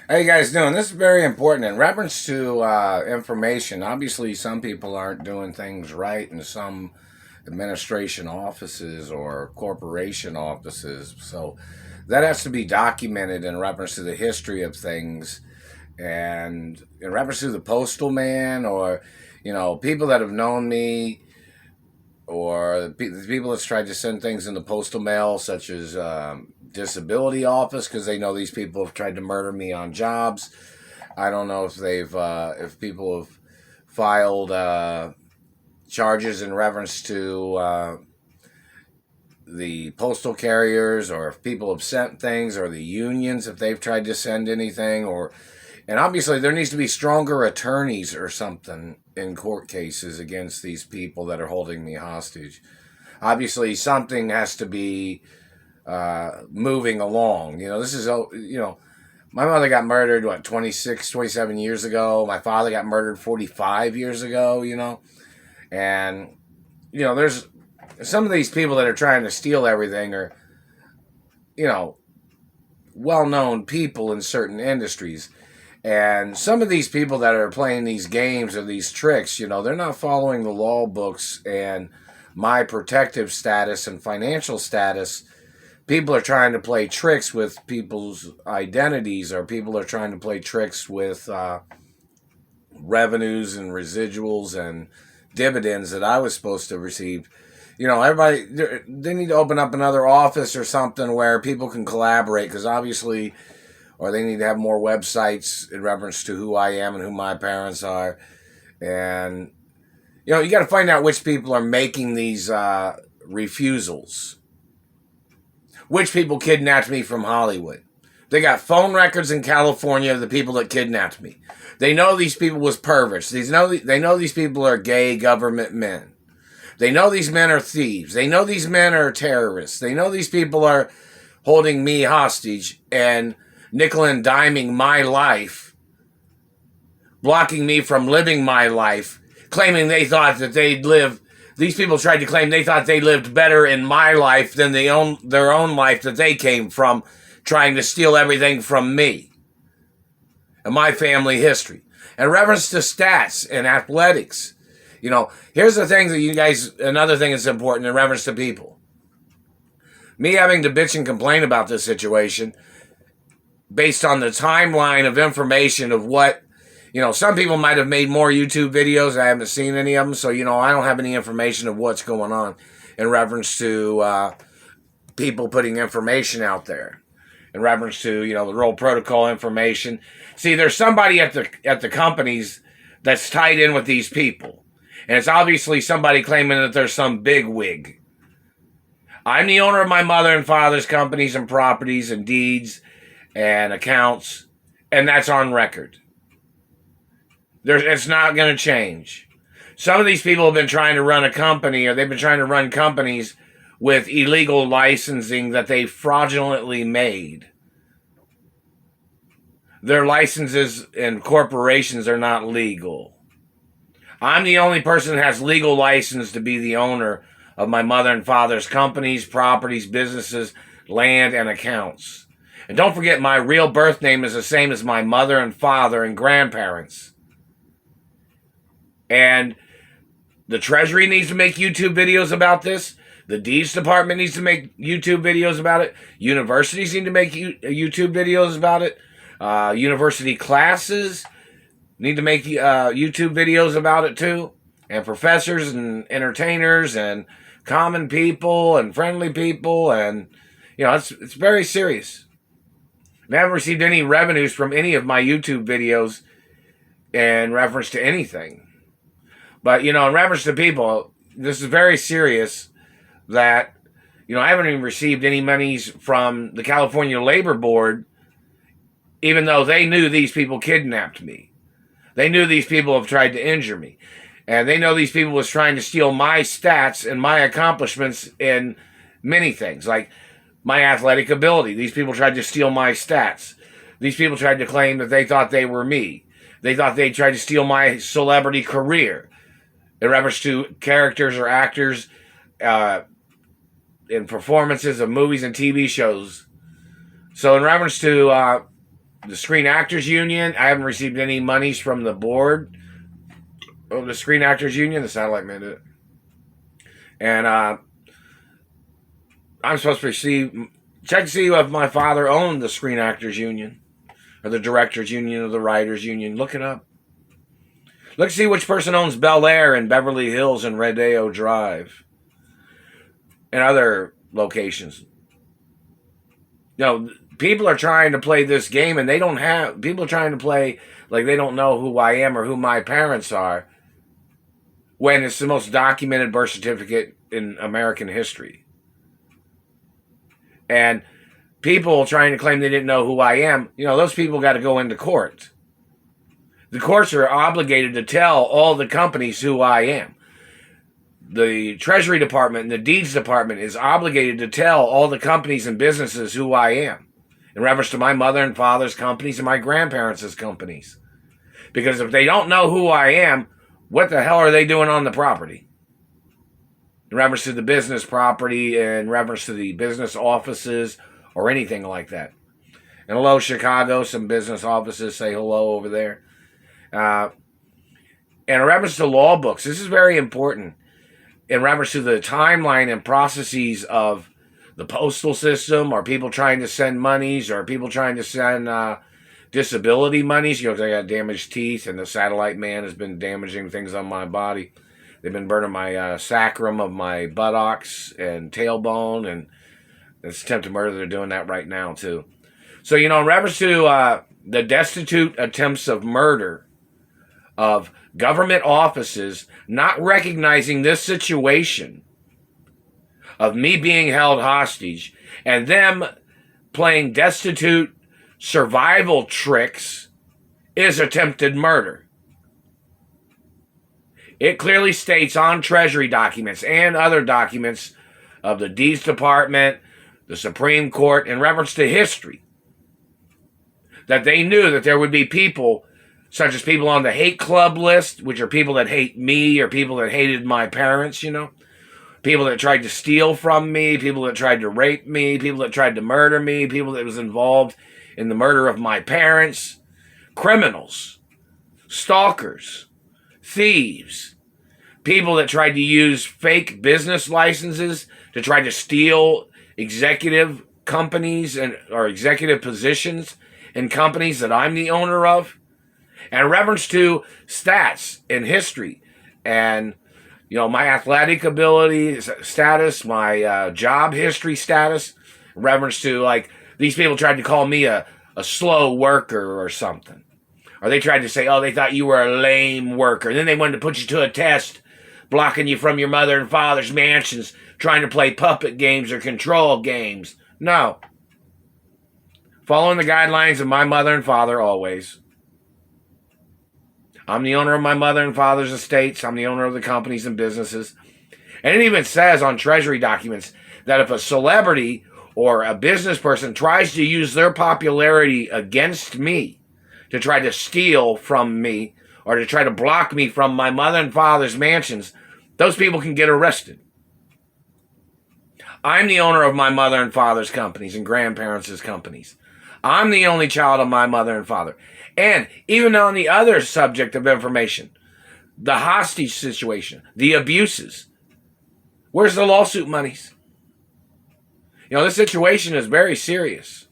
How you guys doing? This is very important in reference to information. Obviously, some people aren't doing things right in some administration offices or corporation offices. So that has to be documented in reference to the history of things and in reference to the postal man or, people that have known me or the people that's tried to send things in the postal mail, such as disability office, because they know these people have tried to murder me on jobs. I don't know if if people have filed charges in reference to the postal carriers, or if people have sent things, or the unions if they've tried to send anything, and obviously there needs to be stronger attorneys or something in court cases against these people that are holding me hostage. Obviously, something has to be moving along. This is my mother got murdered, 26, 27 years ago. My father got murdered 45 years ago, And, there's some of these people that are trying to steal everything are, you know, well known people in certain industries. And some of these people that are playing these games or these tricks, they're not following the law books and my protective status and financial status. People are trying to play tricks with people's identities, or people are trying to play tricks with revenues and residuals and dividends that I was supposed to receive. Everybody, they need to open up another office or something where people can collaborate, because obviously, or they need to have more websites in reference to who I am and who my parents are. And, you got to find out which people are making these refusals. Which people kidnapped me from Hollywood. They got phone records in California of the people that kidnapped me. They know these people was perverts. They know these people are gay government men. They know these men are thieves. They know these men are terrorists. They know these people are holding me hostage and nickel and diming my life, blocking me from living my life, claiming they thought that they'd live. These people tried to claim they thought they lived better in my life than their own life that they came from, trying to steal everything from me and my family history. In reference to stats and athletics, here's the thing that you guys, another thing that's important in reference to people. Me having to bitch and complain about this situation based on the timeline of information of what, some people might have made more YouTube videos. I haven't seen any of them. So, I don't have any information of what's going on in reference to people putting information out there. In reference to, the role protocol information. See, there's somebody at the companies that's tied in with these people. And it's obviously somebody claiming that there's some big wig. I'm the owner of my mother and father's companies and properties and deeds and accounts. And that's on record. It's not going to change. Some of these people have been trying to run a company, or they've been trying to run companies with illegal licensing that they fraudulently made. Their licenses and corporations are not legal. I'm the only person that has legal license to be the owner of my mother and father's companies, properties, businesses, land, and accounts. And don't forget, my real birth name is the same as my mother and father and grandparents. And the Treasury needs to make YouTube videos about this. The Deeds Department needs to make YouTube videos about it. Universities need to make YouTube videos about it. University classes need to make YouTube videos about it too. And professors and entertainers and common people and friendly people. And, it's very serious. I haven't received any revenues from any of my YouTube videos in reference to anything. But, in reference to people, this is very serious that, I haven't even received any monies from the California Labor Board, even though they knew these people kidnapped me. They knew these people have tried to injure me. And they know these people was trying to steal my stats and my accomplishments in many things, like my athletic ability. These people tried to steal my stats. These people tried to claim that they thought they were me. They thought they tried to steal my celebrity career in reference to characters or actors in performances of movies and TV shows. So in reference to the Screen Actors Union. I haven't received any monies from the board of the Screen Actors Union. The Satellite Man did it. And I'm supposed to check to see if my father owned the Screen Actors Union or the Directors Union or the Writers Union. Look it up. Look to see which person owns Bel Air and Beverly Hills and Rodeo Drive and other locations. You know, people are trying to play this game and people are trying to play like they don't know who I am or who my parents are when it's the most documented birth certificate in American history. And people trying to claim they didn't know who I am, you know, those people got to go into court. The courts are obligated to tell all the companies who I am. The Treasury Department and the Deeds Department is obligated to tell all the companies and businesses who I am, in reference to my mother and father's companies and my grandparents' companies. Because if they don't know who I am, what the hell are they doing on the property? In reference to the business property, in reference to the business offices, or anything like that. And hello, Chicago, some business offices, say hello over there. And in reference to law books, this is very important. In reference to the timeline and processes of the postal system, or people trying to send monies, or people trying to send disability monies. You know, I got damaged teeth, and the Satellite Man has been damaging things on my body. They've been burning my sacrum of my buttocks and tailbone, and it's attempted murder. They're doing that right now, too. So, you know, in reference to the destitute attempts of murder of government offices not recognizing this situation of me being held hostage and them playing destitute survival tricks is attempted murder. It clearly states on Treasury documents and other documents of the Deeds Department, the Supreme Court, in reference to history, that they knew that there would be people such as people on the hate club list, which are people that hate me or people that hated my parents, you know. People that tried to steal from me, people that tried to rape me, people that tried to murder me, people that was involved in the murder of my parents, criminals, stalkers, thieves, people that tried to use fake business licenses to try to steal executive companies or executive positions in companies that I'm the owner of. And in reference to stats in history and, you know, my athletic ability status, my job history status, in reference to, like, these people tried to call me a slow worker or something. Or they tried to say, oh, they thought you were a lame worker. And then they wanted to put you to a test, blocking you from your mother and father's mansions, trying to play puppet games or control games. No. Following the guidelines of my mother and father always. I'm the owner of my mother and father's estates. I'm the owner of the companies and businesses. And it even says on Treasury documents that if a celebrity or a business person tries to use their popularity against me to try to steal from me or to try to block me from my mother and father's mansions, those people can get arrested. I'm the owner of my mother and father's companies and grandparents' companies. I'm the only child of my mother and father. And even on the other subject of information, the hostage situation, the abuses, where's the lawsuit monies? You know, this situation is very serious.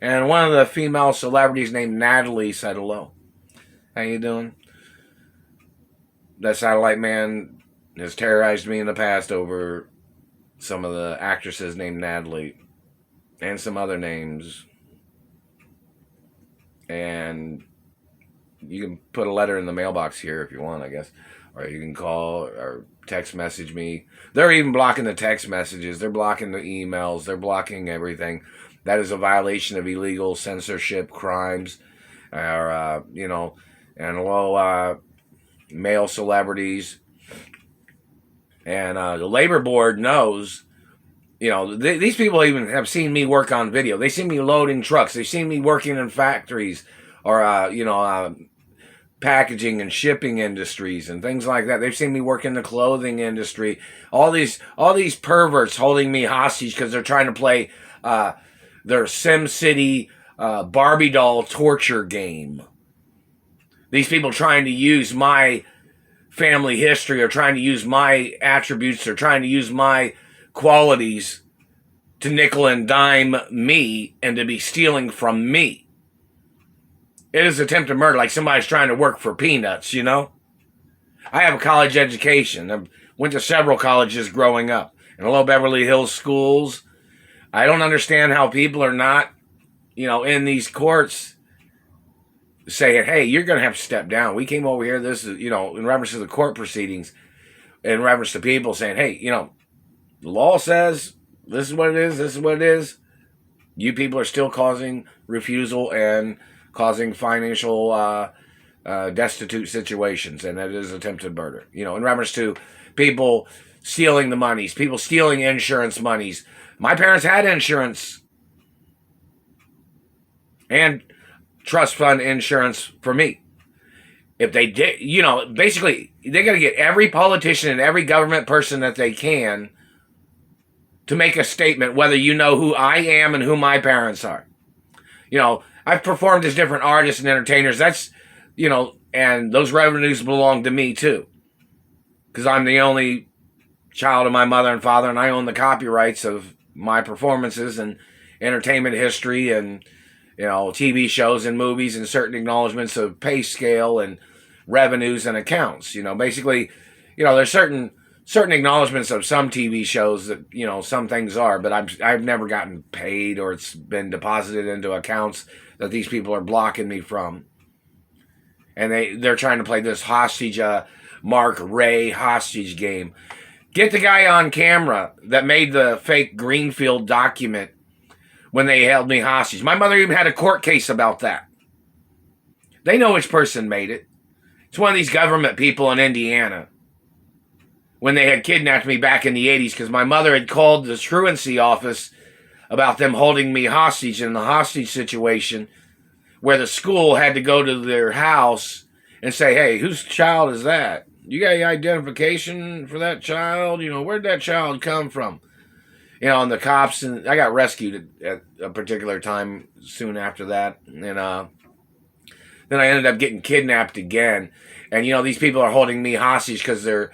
And one of the female celebrities named Natalie said hello. How you doing? That Satellite Man has terrorized me in the past over some of the actresses named Natalie and some other names. And you can put a letter in the mailbox here if you want, I guess. Or you can call or text message me. They're even blocking the text messages. They're blocking the emails. They're blocking everything. That is a violation of illegal censorship crimes. Or, you know, and hello, male celebrities. And the labor board knows, you know, these people even have seen me work on video. They see me loading trucks. They've seen me working in factories or, you know, packaging and shipping industries and things like that. They've seen me work in the clothing industry. All these perverts holding me hostage because they're trying to play their SimCity Barbie doll torture game. These people trying to use my family history, or trying to use my attributes, or trying to use my qualities to nickel and dime me and to be stealing from me. It is attempted murder, like somebody's trying to work for peanuts, you know? I have a college education. I went to several colleges growing up, in the low Beverly Hills schools. I don't understand how people are not, in these courts saying, hey, you're going to have to step down. We came over here, this is, in reference to the court proceedings, in reference to people saying, hey, the law says this is what it is, this is what it is. You people are still causing refusal and causing financial destitute situations, and that is attempted murder. In reference to people stealing the monies, people stealing insurance monies. My parents had insurance and trust fund insurance for me. If they did, basically, they got to get every politician and every government person that they can to make a statement, whether you know who I am and who my parents are. I've performed as different artists and entertainers. That's, and those revenues belong to me too. Because I'm the only child of my mother and father, and I own the copyrights of my performances and entertainment history and, TV shows and movies and certain acknowledgments of pay scale and revenues and accounts. Basically, there's certain acknowledgments of some TV shows that, some things are, but I've never gotten paid, or it's been deposited into accounts that these people are blocking me from. And they're trying to play this hostage, Mark Ray hostage game. Get the guy on camera that made the fake Greenfield document when they held me hostage. My mother even had a court case about that. They know which person made it. It's one of these government people in Indiana. When they had kidnapped me back in the 80s, because my mother had called the truancy office about them holding me hostage in the hostage situation, where the school had to go to their house and say, hey, whose child is that? You got any identification for that child? Where'd that child come from? And the cops, and I got rescued at a particular time soon after that. And then I ended up getting kidnapped again. And, these people are holding me hostage because they're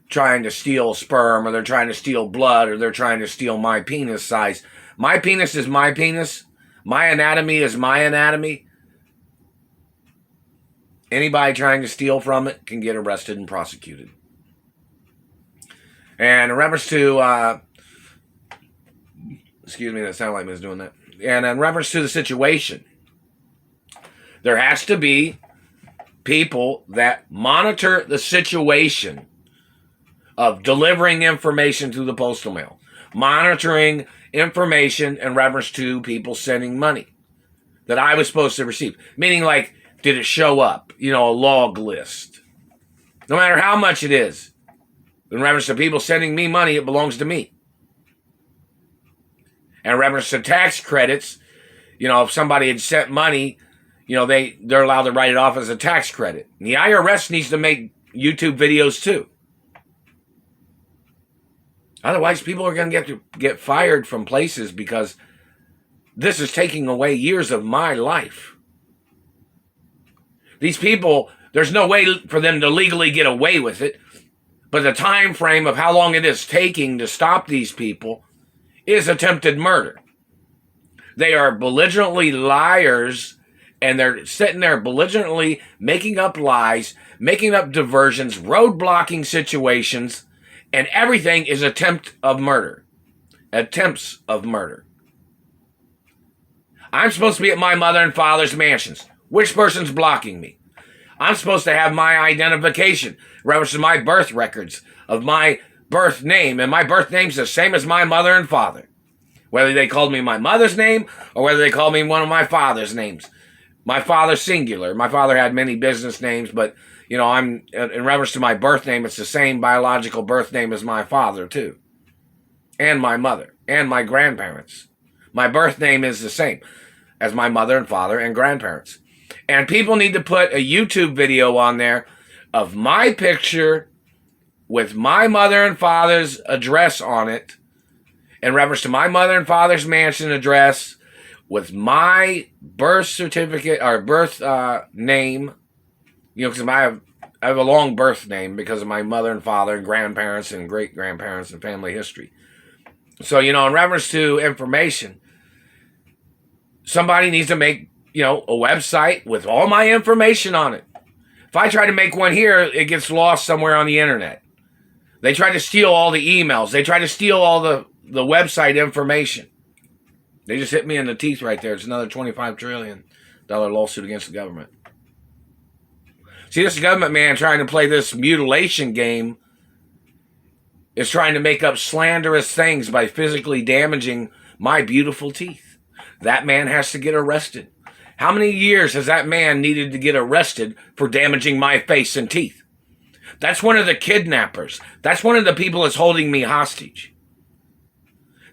trying to steal sperm, or they're trying to steal blood, or they're trying to steal my penis size. My penis is my penis. My anatomy is my anatomy. Anybody trying to steal from it can get arrested and prosecuted. And in reference to, excuse me, that sounded like I was doing that. And in reference to the situation, there has to be people that monitor the situation of delivering information through the postal mail, monitoring information in reference to people sending money that I was supposed to receive. Meaning, like, did it show up? A log list. No matter how much it is, in reference to people sending me money, it belongs to me. And in reference to tax credits, if somebody had sent money, they're allowed to write it off as a tax credit. And the IRS needs to make YouTube videos too. Otherwise, people are going to get fired from places, because this is taking away years of my life. These people, there's no way for them to legally get away with it, but the time frame of how long it is taking to stop these people is attempted murder. They are belligerently liars, and they're sitting there belligerently making up lies, making up diversions, roadblocking situations, and everything is attempt of murder. Attempts of murder. I'm supposed to be at my mother and father's mansions. Which person's blocking me? I'm supposed to have my identification, reference to my birth records of my birth name, and my birth name's the same as my mother and father. Whether they called me my mother's name or whether they called me one of my father's names. My father singular. My father had many business names, but I'm in reference to my birth name, it's the same biological birth name as my father too, and my mother and my grandparents. My birth name is the same as my mother and father and grandparents. And people need to put a YouTube video on there of my picture with my mother and father's address on it, in reference to my mother and father's mansion address, with my birth certificate or birth name, because I have a long birth name because of my mother and father and grandparents and great grandparents and family history. So, in reference to information, somebody needs to make, a website with all my information on it. If I try to make one here, it gets lost somewhere on the internet. They try to steal all the emails. They try to steal all the website information. They just hit me in the teeth right there. It's another $25 trillion lawsuit against the government. See, this government man trying to play this mutilation game is trying to make up slanderous things by physically damaging my beautiful teeth. That man has to get arrested. How many years has that man needed to get arrested for damaging my face and teeth? That's one of the kidnappers. That's one of the people that's holding me hostage.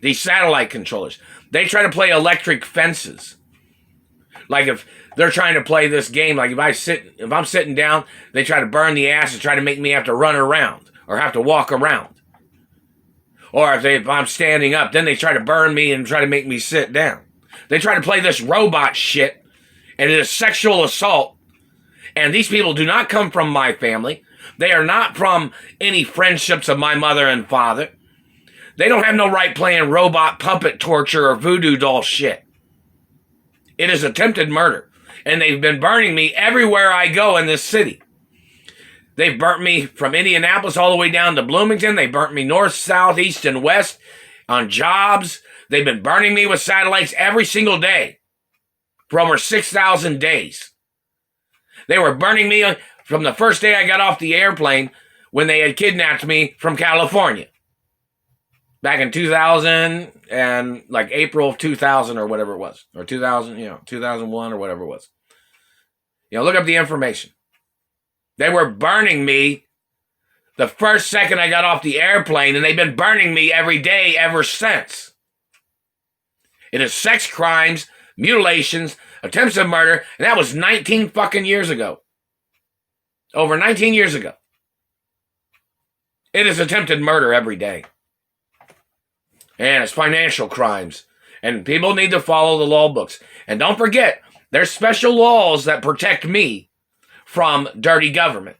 These satellite controllers. They try to play electric fences. Like if they're trying to play this game, like if I'm sitting down, they try to burn the ass and try to make me have to run around or have to walk around. Or if I'm standing up, then they try to burn me and try to make me sit down. They try to play this robot shit. And it is sexual assault. And these people do not come from my family. They are not from any friendships of my mother and father. They don't have no right playing robot puppet torture or voodoo doll shit. It is attempted murder. And they've been burning me everywhere I go in this city. They've burnt me from Indianapolis all the way down to Bloomington. They burnt me north, south, east, and west on jobs. They've been burning me with satellites every single day. For over 6,000 days. They were burning me from the first day I got off the airplane when they had kidnapped me from California. Back in 2000 and like April of 2000 or whatever it was. Or 2001 or whatever it was. Look up the information. They were burning me the first second I got off the airplane, and they've been burning me every day ever since. It is sex crimes, mutilations, attempts of murder, and that was 19 fucking years ago. Over 19 years ago. It is attempted murder every day. And it's financial crimes. And people need to follow the law books. And don't forget, there's special laws that protect me from dirty government,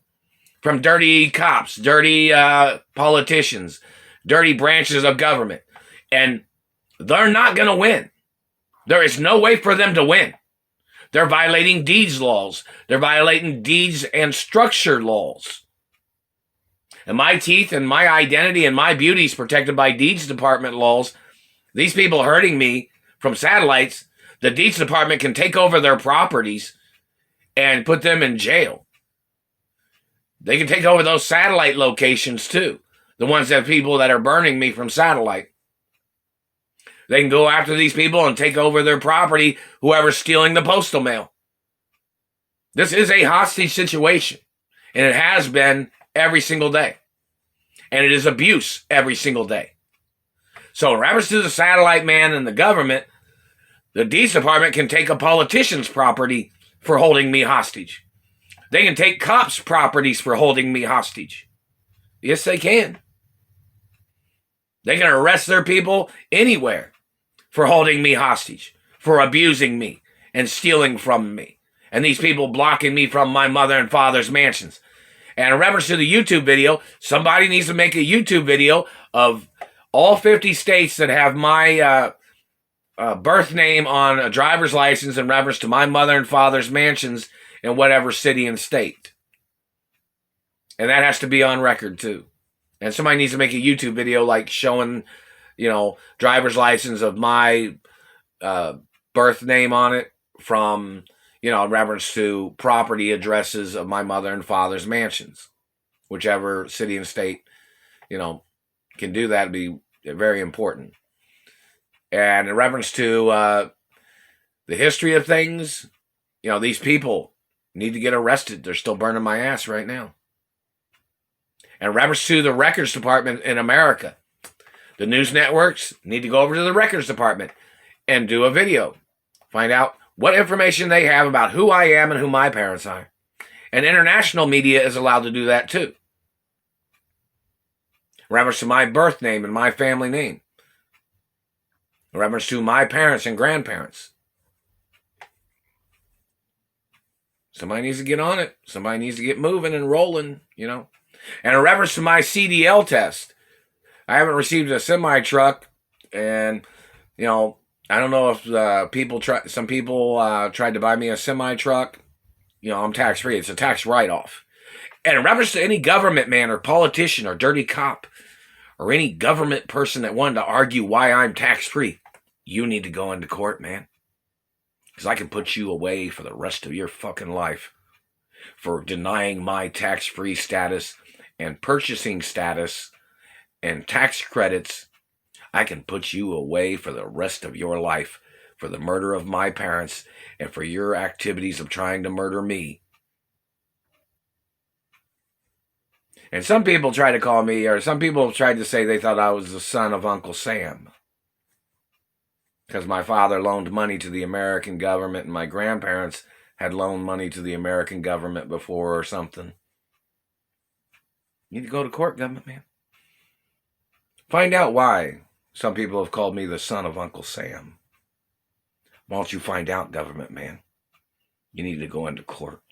from dirty cops, dirty politicians, dirty branches of government. And they're not going to win. There is no way for them to win. They're violating deeds laws. They're violating deeds and structure laws. And my teeth and my identity and my beauty is protected by deeds department laws. These people hurting me from satellites, the deeds department can take over their properties and put them in jail. They can take over those satellite locations too. The ones that people that are burning me from satellite. They can go after these people and take over their property, whoever's stealing the postal mail. This is a hostage situation, and it has been every single day. And it is abuse every single day. So in reference to the satellite man and the government, the Deeds Department can take a politician's property for holding me hostage. They can take cops' properties for holding me hostage. Yes, they can. They can arrest their people anywhere for holding me hostage, for abusing me and stealing from me. And these people blocking me from my mother and father's mansions. And in reference to the YouTube video, somebody needs to make a YouTube video of all 50 states that have my birth name on a driver's license in reference to my mother and father's mansions in whatever city and state. And that has to be on record too. And somebody needs to make a YouTube video like showing, driver's license of my birth name on it from, in reference to property addresses of my mother and father's mansions. Whichever city and state, can do that would be very important. And in reference to the history of things, these people need to get arrested. They're still burning my ass right now. And in reference to the records department in America, the news networks need to go over to the records department and do a video. Find out what information they have about who I am and who my parents are. And international media is allowed to do that too. In reference to my birth name and my family name. In reference to my parents and grandparents. Somebody needs to get on it. Somebody needs to get moving and rolling, you know. And in reference to my CDL test, I haven't received a semi-truck, and, you know, I don't know if some people tried to buy me a semi-truck. You know, I'm tax-free. It's a tax write-off. And in reference to any government man or politician or dirty cop or any government person that wanted to argue why I'm tax-free, you need to go into court, man. Because I can put you away for the rest of your fucking life for denying my tax-free status and purchasing status and tax credits. I can put you away for the rest of your life for the murder of my parents and for your activities of trying to murder me. And some people try to call me, or some people tried to say they thought I was the son of Uncle Sam. Because my father loaned money to the American government and my grandparents had loaned money to the American government before or something. You need to go to court, government man. Find out why some people have called me the son of Uncle Sam. Why don't you find out, government man? You need to go into court.